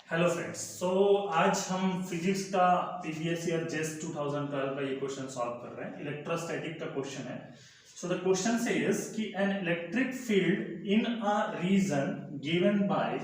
Hello friends. आज हम physics का प्रीवियस ईयर जेस्ट 2012 का ये क्वेश्चन सॉल्व कर रहे हैं। इलेक्ट्रोस्टैटिक का क्वेश्चन है। सो द क्वेश्चन सेज कि an electric field in a region given by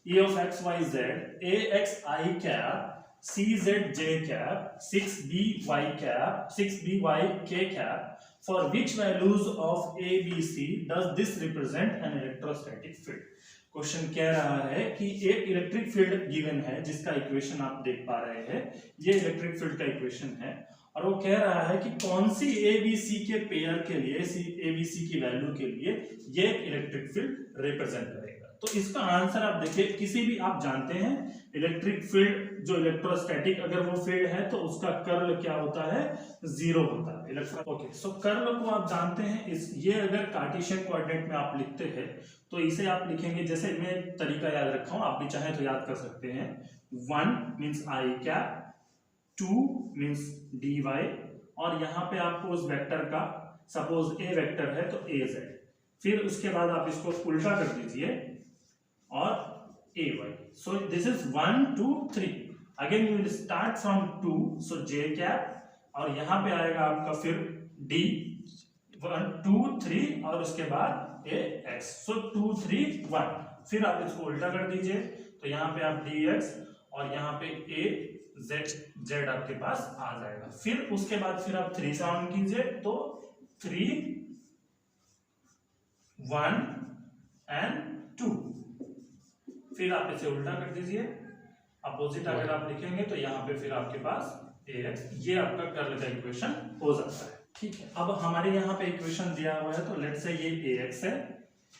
a of x y z a x i cap c z j cap 6b y cap 6b y k cap for which values of a b c does this represent an electrostatic field. Question कह रहा है कि एक electric field given है जिसका equation आप देख पा रहे हैं। ये इलेक्ट्रिक फील्ड का इक्वेशन है और वो कह रहा है कि कौन सी एबीसी के पेयर के लिए एबीसी की वैल्यू के लिए ये इलेक्ट्रिक फील्ड रिप्रेजेंट करेगा। तो इसका आंसर आप देखिए, किसी भी आप जानते हैं इलेक्ट्रिक फील्ड जो इलेक्ट्रोस्टैटिक अगर वो फील्ड है तो उसका कर्ल क्या होता है, जीरो होता है। ओके, सो कर्ल को आप जानते हैं। ये अगर कार्टेशियन कोऑर्डिनेट में आप लिखते हैं तो इसे आप लिखेंगे, जैसे मैं तरीका याद रखा हूं, आप भी चाहें तो याद कर सकते हैं। 1 means i cap, 2 means d y, और यहां पे आपको उस वेक्टर का, सपोज ए वेक्टर है तो ए जेड, फिर उसके बाद आप इसको उल्टा कर दीजिए और A Y. So this is 1 2 3। Again you will start from 2, so J cap, और यहां पे आएगा आपका फिर डी 1 2 3 और उसके बाद ए एक्स। सो 2 3 1, फिर आप इसको उल्टा कर दीजिए तो यहाँ पे आप डी एक्स और यहाँ पे ए जेड जेड आपके पास आ जाएगा। फिर उसके बाद फिर आप 3 से ऑन कीजिए तो 3 1 एंड 2, फिर आप इसे उल्टा कर दीजिए, अपोजिट अगर आप लिखेंगे तो यहाँ पे फिर आपके पास ए एक्स। ये आपका कर्ल का इक्वेशन हो जाता है। ठीक है, अब हमारे यहाँ पे इक्वेशन दिया हुआ है तो लेट्स से ये ए एक्स है,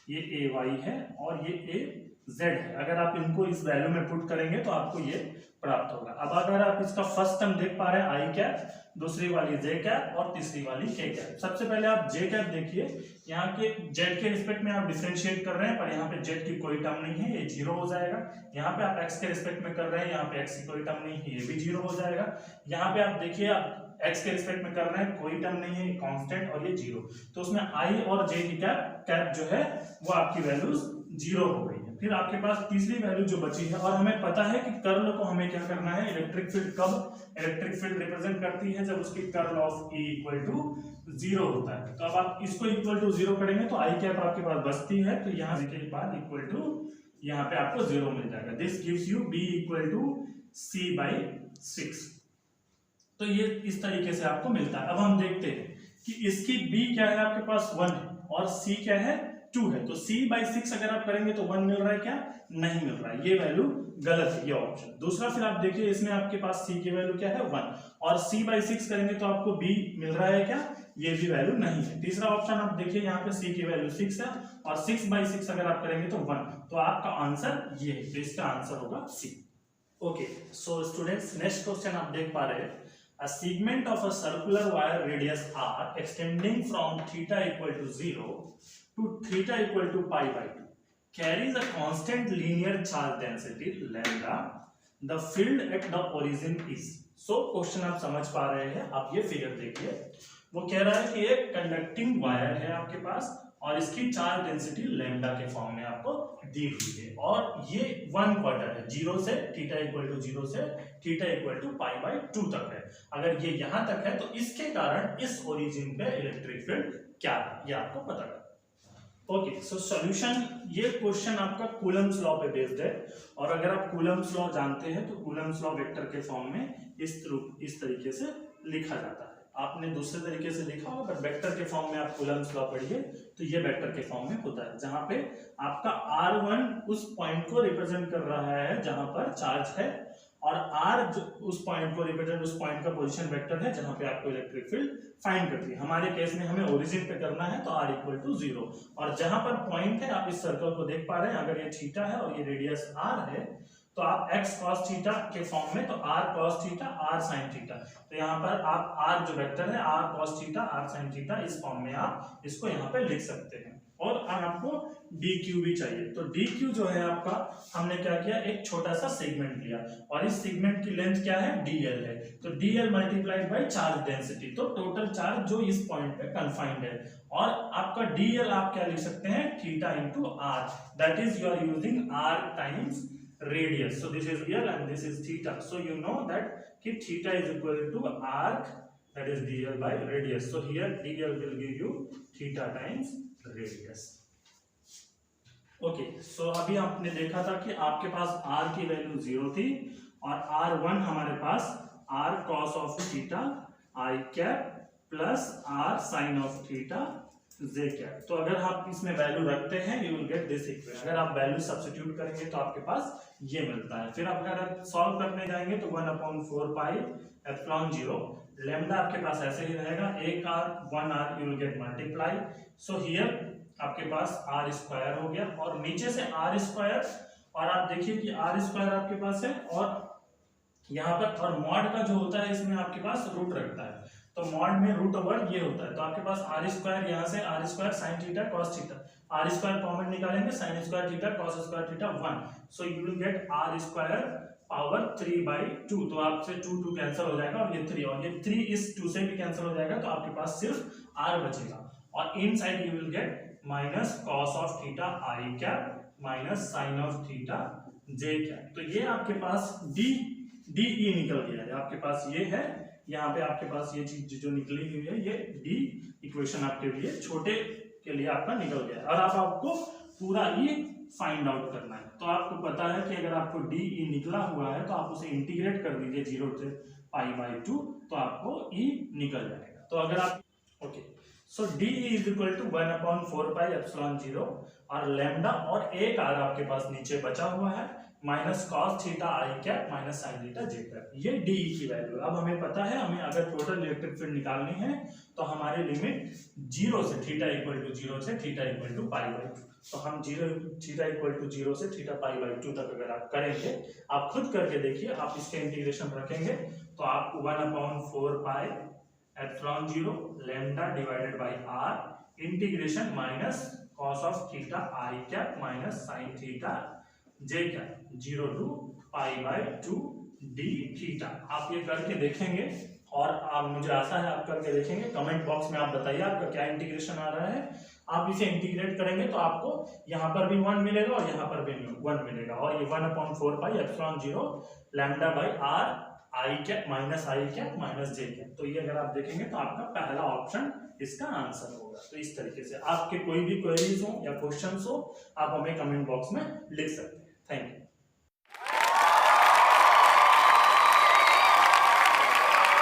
ये ए वाई है और ये ए जेड है। अगर आप इनको इस वैल्यू में पुट करेंगे तो आपको ये प्राप्त होगा। अब अगर आप इसका फर्स्ट टर्म देख पा रहे हैं आई कैप, दूसरी वाली जे कैप और तीसरी वाली के कैप। सबसे पहले आप जे कैप देखिए, यहाँ के जेड के रिस्पेक्ट में आप डिफरेंशिएट कर रहे हैं पर यहाँ पे जेड की कोई टर्म नहीं है, ये जीरो हो जाएगा। यहाँ पे आप एक्स के रिस्पेक्ट में कर रहे हैं, यहाँ पे एक्स की कोई टर्म नहीं है, ये भी जीरो हो जाएगा। यहाँ पे आप देखिए, आप एक्स के रिस्पेक्ट में कर रहे हैं, कोई टर्म नहीं है, कांस्टेंट और ये जीरो, तो उसमें आई और जे की कैप जो है वो आपकी वैल्यूज जीरो हो गई है। फिर आपके पास तीसरी वैल्यू जो बची है, और हमें पता है कि कर्ल को हमें क्या करना है, इलेक्ट्रिक फील्ड कब इलेक्ट्रिक फील्ड रिप्रेजेंट करती है, जब उसकी curl of e equal to zero होता है। तो अब आप इसको इक्वल टू जीरो करेंगे तो आई कैप आपके पास बचती है, तो यहाँ के बाद इक्वल टू यहाँ पे आपको जीरो मिल जाएगा। This gives you b equal to c by 6। तो ये इस तरीके से आपको मिलता है। अब हम देखते हैं कि इसकी b क्या है, आपके पास 1 है और c क्या है 2 है। तो c बाई 6 अगर आप करेंगे तो 1 मिल रहा है क्या, नहीं मिल रहा है, ये वैल्यू गलत है, ये ऑप्शन। दूसरा फिर आप देखिए, इसमें आपके पास c की वैल्यू क्या है 1 और c बाई 6 करेंगे तो आपको b मिल रहा है क्या, ये भी वैल्यू नहीं है। तीसरा ऑप्शन आप देखिए, यहाँ पे c की वैल्यू 6 है और 6 बाई 6 अगर आप करेंगे तो 1, तो आपका आंसर ये है, तो इसका आंसर होगा c। Okay, so students, next question आप देख पा रहे हैं। A segment of a circular wire radius r extending from theta equal to 0 to theta equal to pi by 2 carries a constant linear charge density lambda. The field at the origin is. So question आप समझ पा रहे हैं। आप ये figure देखिए, वो कह रहा है कि एक कंडक्टिंग वायर है आपके पास और इसकी चार्ज डेंसिटी लैम्डा के फॉर्म में आपको दी हुई है और ये 1 क्वार्टर है, 0 से थीटा इक्वल टू 0 से theta equal to pi by 2 तक है। अगर ये यहां तक है तो इसके कारण इस ओरिजिन पे इलेक्ट्रिक फील्ड क्या है, ये आपको पता करना। ओके, सो सॉल्यूशन, ये क्वेश्चन आपका कूलम्स लॉ पे बेस्ड है और अगर आप कूलम्स लॉ जानते हैं तो कूलम्स लॉ वेक्टर के फॉर्म में इस तरीके से लिखा जाता है। आपने दूसरे तरीके से लिखा होगा, पर वेक्टर के फॉर्म में आप कूलम्स लॉ पढ़िए तो ये वेक्टर के फॉर्म में होता है, जहां पे आपका r1 उस पॉइंट को रिप्रेजेंट कर रहा है जहां पर चार्ज है और r जो उस पॉइंट को रिप्रेजेंट, उस पॉइंट का पोजीशन वेक्टर है जहां पे आपको इलेक्ट्रिक फील्ड फाइंड करती है। हमारे केस में हमें ओरिजिन पे करना है तो r इक्वल टू 0, और जहां पर पॉइंट है, आप इस सर्कल को देख पा रहे हैं, अगर ये थीटा है और ये रेडियस r है तो आप x cos थीटा के फॉर्म में, तो r cos theta r sin theta, तो यहाँ पर आप r जो वेक्टर है r cos theta r sin theta, इस फॉर्म में आप इसको यहाँ पे लिख सकते हैं। और आपको dq भी चाहिए, तो dq जो है आपका, हमने क्या किया, एक छोटा सा सेगमेंट लिया और इस सेगमेंट की लेंथ क्या है, dl है, तो dl multiplied by charge density, तो टोटल चार्ज जो इस पॉइंट पे कन्फाइंड है, और आपका dl आप क्या लिख सकते हैं, theta into r, that is you are using r times radius. So this is real and this is theta. So you know that कि theta is equal to arc, that is dl by radius. So here dl will give you theta times radius. Okay, so अभी आपने देखा था कि आपके पास r की value 0 थी और r1 हमारे पास r cos of theta i cap plus r sin of theta j cap. तो अगर आप इसमें वैल्यू रखते हैं you will get this equation. अगर आप वैल्यू सब्स्टिट्यूट करेंगे तो आपके पास ये मिलता है। फिर आप अगर सॉल्व करने जाएंगे तो 1/4 पाई एप्सिलॉन 0 लैम्डा आपके पास ऐसे ही रहेगा, एक r 1 r you will gate multiply. So here आपके पास r स्क्वायर हो गया और नीचे से r स्क्वायर, और आप देखिए कि r स्क्वायर आपके पास है और यहाँ पर, और मॉड का जो होता है इसमें आपके पास रूट रखता है, तो मॉड में रूट ओवर ये होता है। तो आपके पास r स्क्वायर, यहाँ से r square sine theta cos theta, r square common निकालेंगे, sine square theta cos square theta 1, so you will get r square power 3/2। तो आपसे 2 कैंसिल हो जाएगा और ये 3 इस 2 से भी कैंसिल हो जाएगा, तो आपके पास सिर्फ r बचेगा और inside you will get minus cos of theta I cap minus sine of theta J cap. तो ये आपके पास डी ई निकल गया है, आपके पास ये है, यहाँ पे आपके पास ये चीज जो निकली हुई है ये डी इक्वेशन आपके लिए छोटे के लिए आपका निकल गया है। और अब आपको पूरा ई फाइंड आउट करना है। तो आपको पता है कि अगर आपको डी ई निकला हुआ है तो आप उसे इंटीग्रेट कर दीजिए 0 से π/2, तो आपको ई निकल जाएगा। तो अगर आप okay, so d is equal to 1/4 pi epsilon 0 और लैम्डा और एक आर आपके पास नीचे बचा हुआ है minus cos theta I cap minus sine theta J cap, ये डी की वैल्यू। अब हमें पता है, हमें अगर टोटल इलेक्ट्रिक फील्ड निकालनी है तो हमारी लिमिट 0 से थीटा इक्वल टू 0 से थीटा इक्वल टू π/2, तो हम थीटा इक्वल टू 0 से थीटा π/2 तक अगर आप करेंगे, आप खुद करके देखिए, आप इसके इंटीग्रेशन रखेंगे तो आपको 1/4 pi epsilon 0 lambda divided by r integration minus cos of theta I cap minus sine theta J cap 0 to π/2 d theta. आप ये करके देखेंगे और आप, मुझे आशा है आप करके देखेंगे। कमेंट बॉक्स में आप बताइए आपका क्या इंटीग्रेशन आ रहा है। आप इसे इंटीग्रेट करेंगे तो आपको यहाँ पर भी 1 मिलेगा और यहाँ पर भी 1 मिलेगा, और ये 1/4 pi epsilon 0 lambda by r I cap minus J cap. तो ये अगर आप देखेंगे तो आपका पहला ऑप्शन इसका आंसर होगा। तो इस तरीके से आपके कोई भी क्वेरीज हो या क्वेश्चंस हो, आप हमें कमेंट बॉक्स में लिख सकते हैं। Thank you.